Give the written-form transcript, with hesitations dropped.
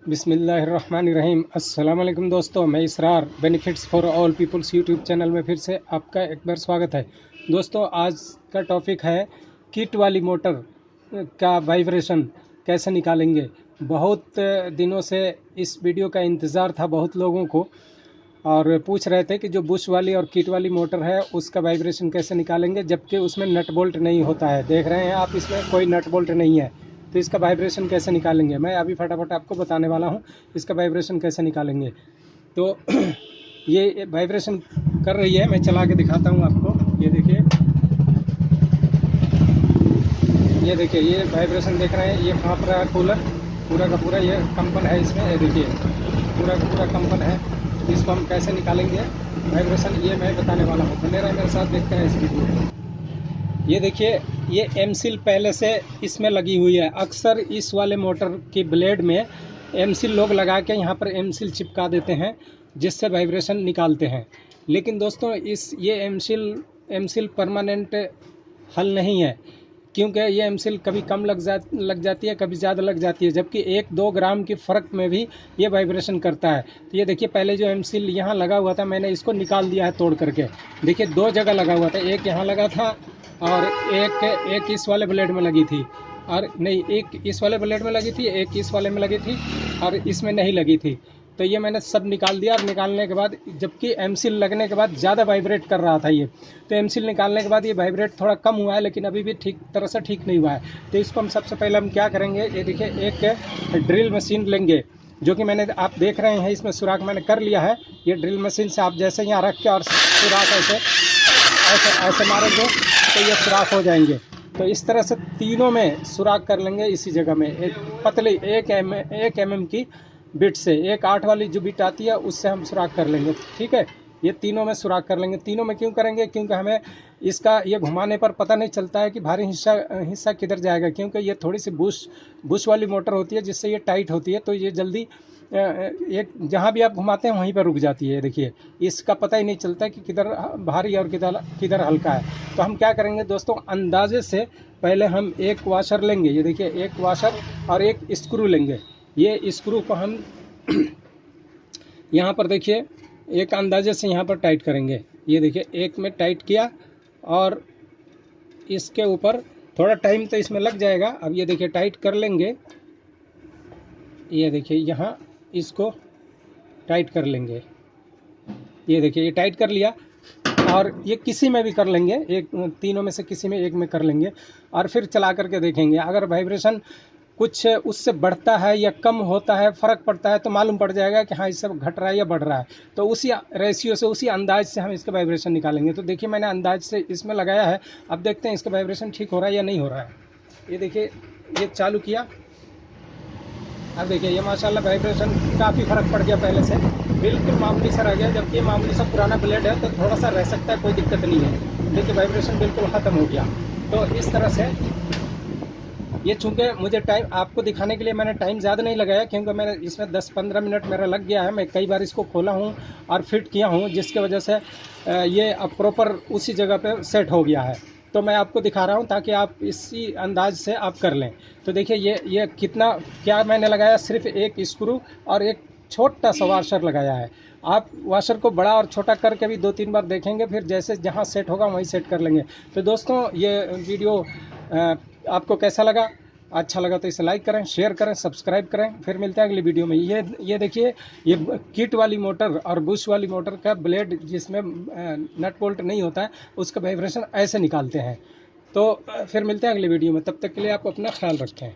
बिस्मिल्लाहिर्रहमानिर्रहीम। अस्सलाम वालेकुम दोस्तों, मैं Israr benefits for all peoples YouTube channel में फिर से आपका एक बार स्वागत है। दोस्तों, आज का टॉपिक है किट वाली मोटर का वाइब्रेशन कैसे निकालेंगे। बहुत दिनों से इस वीडियो का इंतज़ार था बहुत लोगों को, और पूछ रहे थे कि जो बुश वाली और किट वाली मोटर है उसका वाइब्रेशन कैसे निकालेंगे, जबकि उसमें नट बोल्ट नहीं होता है। देख रहे हैं आप, इसमें कोई नट बोल्ट नहीं है, तो इसका वाइब्रेशन कैसे निकालेंगे मैं अभी फटाफट आपको बताने वाला हूं। इसका वाइब्रेशन कैसे निकालेंगे तो ये वाइब्रेशन कर रही है, मैं चला के दिखाता हूं आपको। ये देखिए ये वाइब्रेशन देख रहे हैं, ये काँप रहा है कूलर पूरा का पूरा, ये कंपन है इसमें। ये देखिए पूरा का पूरा कंपन है। इसको हम कैसे निकालेंगे वाइब्रेशन, ये मैं बताने वाला हूँ। बने रहे मेरे साथ, देखते हैं इस वीडियो को। ये देखिए, ये एमसील पहले से इसमें लगी हुई है। अक्सर इस वाले मोटर की ब्लेड में एमसील लोग लगा के यहाँ पर एमसील चिपका देते हैं, जिससे वाइब्रेशन निकालते हैं। लेकिन दोस्तों, ये एमसील परमानेंट हल नहीं है, क्योंकि ये एमसील कभी कम लग जाती है, कभी ज़्यादा लग जाती है, जबकि 1-2 ग्राम की फ़र्क में भी ये वाइब्रेशन करता है। तो ये देखिए, पहले जो एमसील यहाँ लगा हुआ था, मैंने इसको निकाल दिया है तोड़ करके। देखिए 2 जगह लगा हुआ था, एक यहाँ लगा था और एक इस वाले ब्लेड में लगी थी, और नहीं, एक इस वाले ब्लेड में लगी थी, एक इस वाले में लगी थी, और इसमें नहीं लगी थी। तो ये मैंने सब निकाल दिया, और निकालने के बाद, जबकि एमसील लगने के बाद ज़्यादा वाइब्रेट कर रहा था ये, तो एमसील निकालने के बाद ये वाइब्रेट थोड़ा कम हुआ है, लेकिन अभी भी ठीक तरह से ठीक नहीं हुआ है। तो इसको हम सबसे पहले हम क्या करेंगे, ये देखिए एक ड्रिल मशीन लेंगे, जो कि मैंने, आप देख रहे हैं इसमें सुराख मैंने कर लिया है। ये ड्रिल मशीन से आप जैसे यहाँ रख के और सुराख ऐसे ऐसे ऐसे मारेंगे तो ये सुराख हो जाएंगे। तो इस तरह से तीनों में सुराख कर लेंगे इसी जगह में। एक पतली 1 mm की बिट से, एक 8 वाली जो बिट आती है उससे हम सुराख कर लेंगे, ठीक है। ये तीनों में सुराख कर लेंगे। तीनों में क्यों करेंगे, क्योंकि हमें इसका ये घुमाने पर पता नहीं चलता है कि भारी हिस्सा किधर जाएगा, क्योंकि ये थोड़ी सी बुश वाली मोटर होती है, जिससे ये टाइट होती है, तो ये जल्दी एक जहाँ भी आप घुमाते हैं वहीं पर रुक जाती है। देखिए इसका पता ही नहीं चलता कि किधर भारी और किधर हल्का है। तो हम क्या करेंगे दोस्तों, अंदाजे से पहले हम एक वाशर लेंगे। ये देखिए एक वाशर और एक स्क्रू लेंगे। ये स्क्रू को हम यहाँ पर देखिए एक अंदाजे से यहाँ पर टाइट करेंगे। ये देखिए एक में टाइट किया, और इसके ऊपर थोड़ा टाइम तो इसमें लग जाएगा। अब ये देखिए टाइट कर लेंगे। ये देखिए यहाँ इसको टाइट कर लेंगे। ये देखिए ये टाइट कर लिया, और ये किसी में भी कर लेंगे, एक तीनों में से किसी में एक में कर लेंगे, और फिर चला करके देखेंगे। अगर वाइब्रेशन कुछ उससे बढ़ता है या कम होता है, फ़र्क पड़ता है, तो मालूम पड़ जाएगा कि हाँ इससे घट रहा है या बढ़ रहा है। तो उसी रेशियो से, उसी अंदाज से हम इसका वाइब्रेशन निकालेंगे। तो देखिए मैंने अंदाज से इसमें लगाया है। अब देखते हैं इसका वाइब्रेशन ठीक हो रहा है या नहीं हो रहा है। ये देखिए ये चालू किया, अब देखिए ये माशाल्लाह वाइब्रेशन काफ़ी फ़र्क पड़ गया, पहले से बिल्कुल मामूली सा रह गया। जबकि मामूली सा पुराना ब्लेड है तो थोड़ा सा रह सकता है, कोई दिक्कत नहीं है। देखिए वाइब्रेशन बिल्कुल ख़त्म हो गया। तो इस तरह से ये, चूँकि मुझे टाइम आपको दिखाने के लिए मैंने टाइम ज़्यादा नहीं लगाया, क्योंकि मैंने इसमें 10-15 मिनट मेरा लग गया है। मैं कई बार इसको खोला हूँ और फिट किया हूँ, जिसके वजह से ये अब प्रॉपर उसी जगह पे सेट हो गया है। तो मैं आपको दिखा रहा हूँ ताकि आप इसी अंदाज से आप कर लें। तो देखिए ये कितना, क्या मैंने लगाया, सिर्फ एक स्क्रू और एक छोटा सा वाशर लगाया है। आप वाशर को बड़ा और छोटा करके भी 2-3 बार देखेंगे, फिर जैसे जहाँ सेट होगा वहीं सेट कर लेंगे। तो दोस्तों, ये वीडियो आपको कैसा लगा? अच्छा लगा तो इसे लाइक करें, शेयर करें, सब्सक्राइब करें। फिर मिलते हैं अगली वीडियो में। ये देखिए, ये किट वाली मोटर और बुश वाली मोटर का ब्लेड, जिसमें नट बोल्ट नहीं होता है, उसका वाइब्रेशन ऐसे निकालते हैं। तो फिर मिलते हैं अगली वीडियो में। तब तक के लिए आप अपना ख्याल रखें।